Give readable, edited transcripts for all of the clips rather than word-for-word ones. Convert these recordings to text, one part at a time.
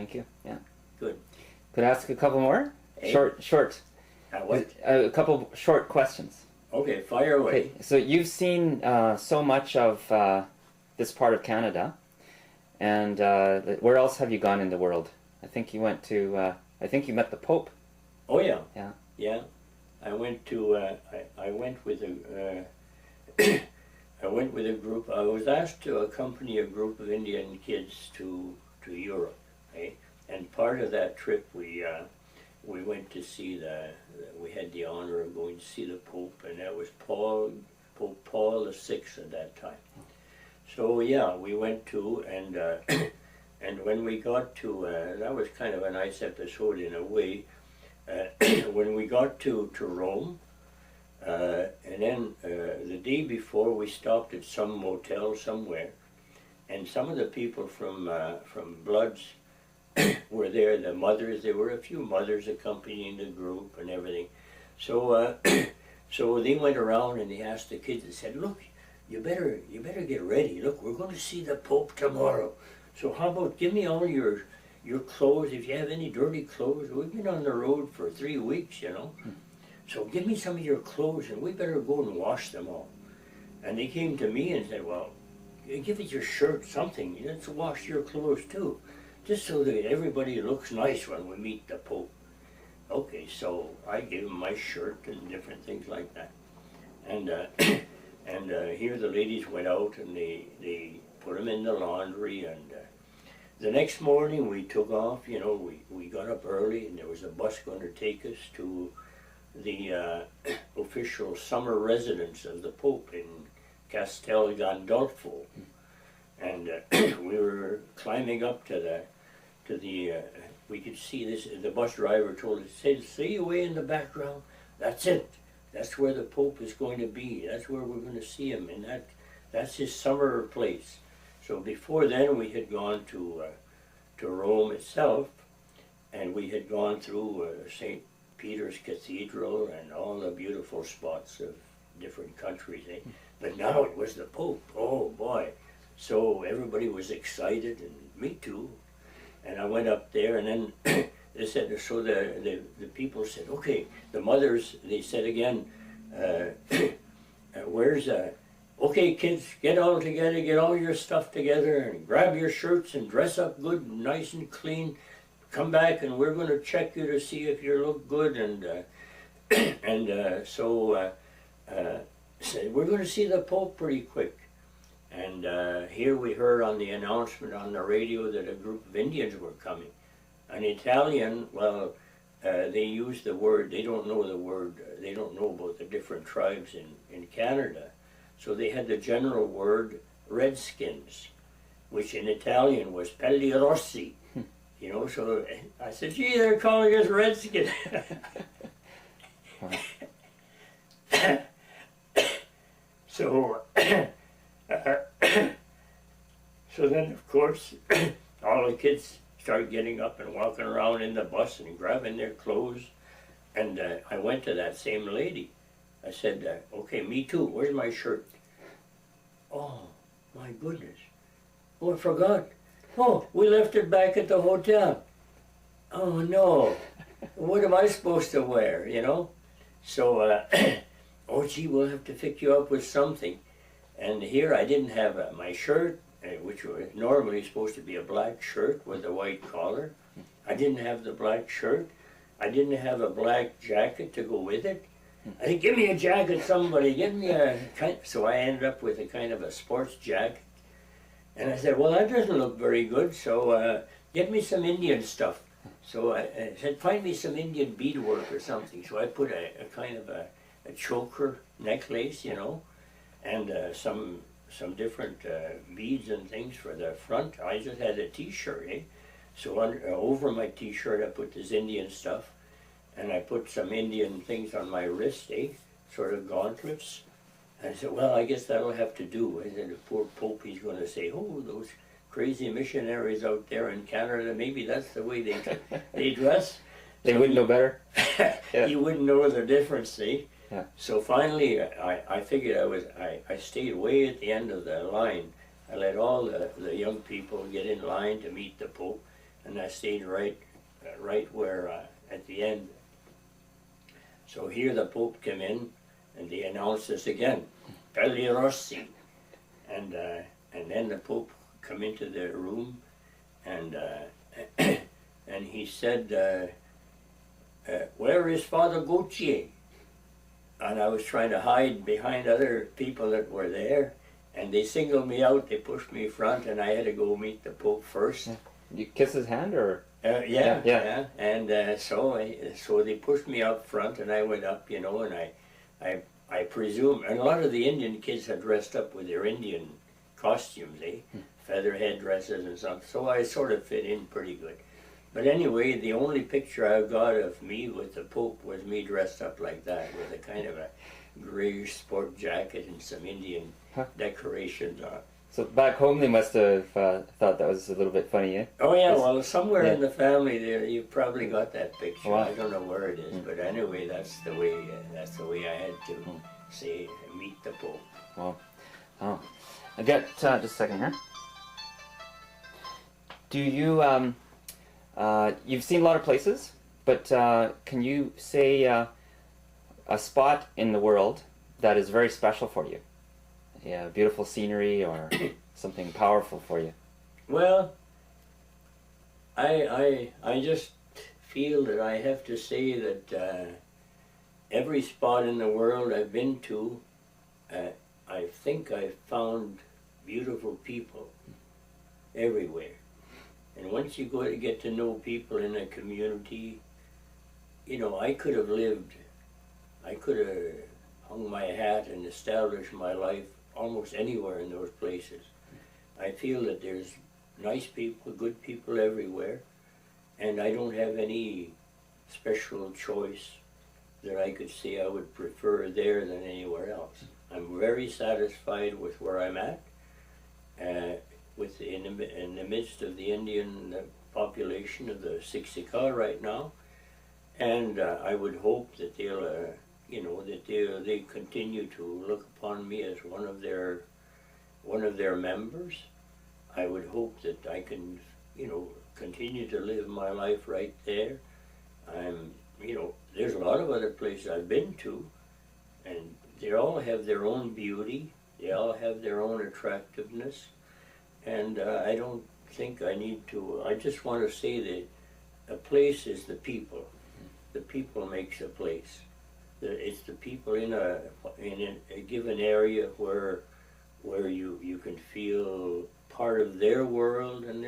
Thank you. Yeah. Good. Could I ask a couple more? Hey. Short. What? A couple short questions. Okay, fire away. Okay, so you've seen so much of this part of Canada, and where else have you gone in the world? I think you went to. I think you met the Pope. Oh yeah. Yeah. Yeah. I went to. I went with a. I went with a group. I was asked to accompany a group of Indian kids to Europe, eh? And part of that trip we went to see we had the honor of going to see the Pope, and that was Pope Paul VI at that time. So yeah, we went to, and and when we got to, that was kind of a nice episode in a way. When we got to Rome, and then the day before we stopped at some motel somewhere, and some of the people from Bloods were there, the mothers. There were a few mothers accompanying the group and everything. So so they went around and they asked the kids, they said, look, you better get ready. Look, we're going to see the Pope tomorrow. So how about give me all your clothes. If you have any dirty clothes, we've been on the road for 3 weeks, you know. So give me some of your clothes and we better go and wash them all. And they came to me and said, well, give it your shirt, something. Let's wash your clothes too, just so that everybody looks nice when we meet the Pope. Okay, so I gave him my shirt and different things like that. And here the ladies went out and they put them in the laundry, and the next morning we took off. You know, we got up early and there was a bus going to take us to the official summer residence of the Pope in Castel Gandolfo. And we were climbing up to the we could see this, the bus driver told us, said, see away in the background, that's it. That's where the Pope is going to be. That's where we're going to see him, and that's his summer place. So before then we had gone to Rome itself, and we had gone through St. Peter's Cathedral and all the beautiful spots of different countries. Eh? But now it was the Pope. Oh boy. So everybody was excited, and me too. And I went up there, and then they said, so the people said, okay, the mothers, they said again, okay kids, get all together, get all your stuff together, and grab your shirts and dress up good and nice and clean. Come back and we're going to check you to see if you look good. And so said, we're going to see the Pope pretty quick. And here we heard on the announcement on the radio that a group of Indians were coming. An Italian, well, they use the word, they don't know the word, they don't know about the different tribes in Canada. So they had the general word Redskins, which in Italian was Pelli Rossi. You know, so I said, gee, they're calling us Redskins. So, so then, of course, all the kids started getting up and walking around in the bus and grabbing their clothes. And I went to that same lady. I said, okay, me too. Where's my shirt? Oh, my goodness. Oh, I forgot. Oh, we left it back at the hotel. Oh, no. What am I supposed to wear, you know? So, oh, gee, we'll have to pick you up with something. And here I didn't have my shirt, which was normally supposed to be a black shirt with a white collar. I didn't have the black shirt. I didn't have a black jacket to go with it. I said, give me a jacket, somebody, give me a kind. So I ended up with a kind of a sports jacket. And I said, well, that doesn't look very good, so get me some Indian stuff. So I said, find me some Indian beadwork or something. So I put a kind of a choker necklace, you know, and some different beads and things for the front. I just had a t-shirt, eh? So over my t-shirt I put this Indian stuff, and I put some Indian things on my wrist, eh? Sort of gauntlets. I said, well, I guess that'll have to do. And then the poor Pope, he's going to say, oh, those crazy missionaries out there in Canada, maybe that's the way they dress. They wouldn't know better? Yeah. He wouldn't know the difference, see? Yeah. So finally, I figured I stayed way at the end of the line. I let all the young people get in line to meet the Pope. and I stayed right where at the end. So here the Pope came in, and they announced us again, Belli Rossi, and then the Pope come into the room, and and he said, "Where is Father Gautier?" And I was trying to hide behind other people that were there, and they singled me out. They pushed me front, and I had to go meet the Pope first. You kiss his hand, or? Yeah. And so they pushed me up front, and I went up, and I presume, and a lot of the Indian kids had dressed up with their Indian costumes, feather headdresses and stuff. So I sort of fit in pretty good. But anyway, the only picture I've got of me with the Pope was me dressed up like that, with a kind of a grayish sport jacket and some Indian decorations on. So back home they must have thought that was a little bit funny, eh? Oh yeah, well somewhere in the family there, you probably got that picture. Wow. I don't know where it is, but anyway, that's the way I had to say meet the Pope. Wow. Oh, I got just a second here. Do you you've seen a lot of places, but can you say a spot in the world that is very special for you? Yeah, beautiful scenery or something powerful for you. Well, I just feel that I have to say that every spot in the world I've been to, I think I've found beautiful people everywhere. And once you go to get to know people in a community, I could have hung my hat and established my life almost anywhere in those places. I feel that there's nice people, good people everywhere, and I don't have any special choice that I could say I would prefer there than anywhere else. I'm very satisfied with where I'm at, in the midst of the Indian population of the Siksika right now, and I would hope that they'll they continue to look upon me as one of their members. I would hope that I can, continue to live my life right there. There's a lot of other places I've been to, and they all have their own beauty. They all have their own attractiveness, and I don't think I need to. I just want to say that a place is the people. The people makes a place. It's the people in a given area where you can feel part of their world, and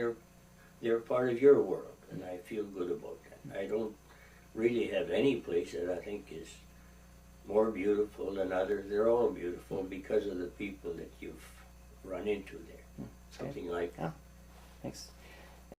they're part of your world, and I feel good about that. I don't really have any place that I think is more beautiful than others. They're all beautiful because of the people that you've run into there. Something like that. Thanks.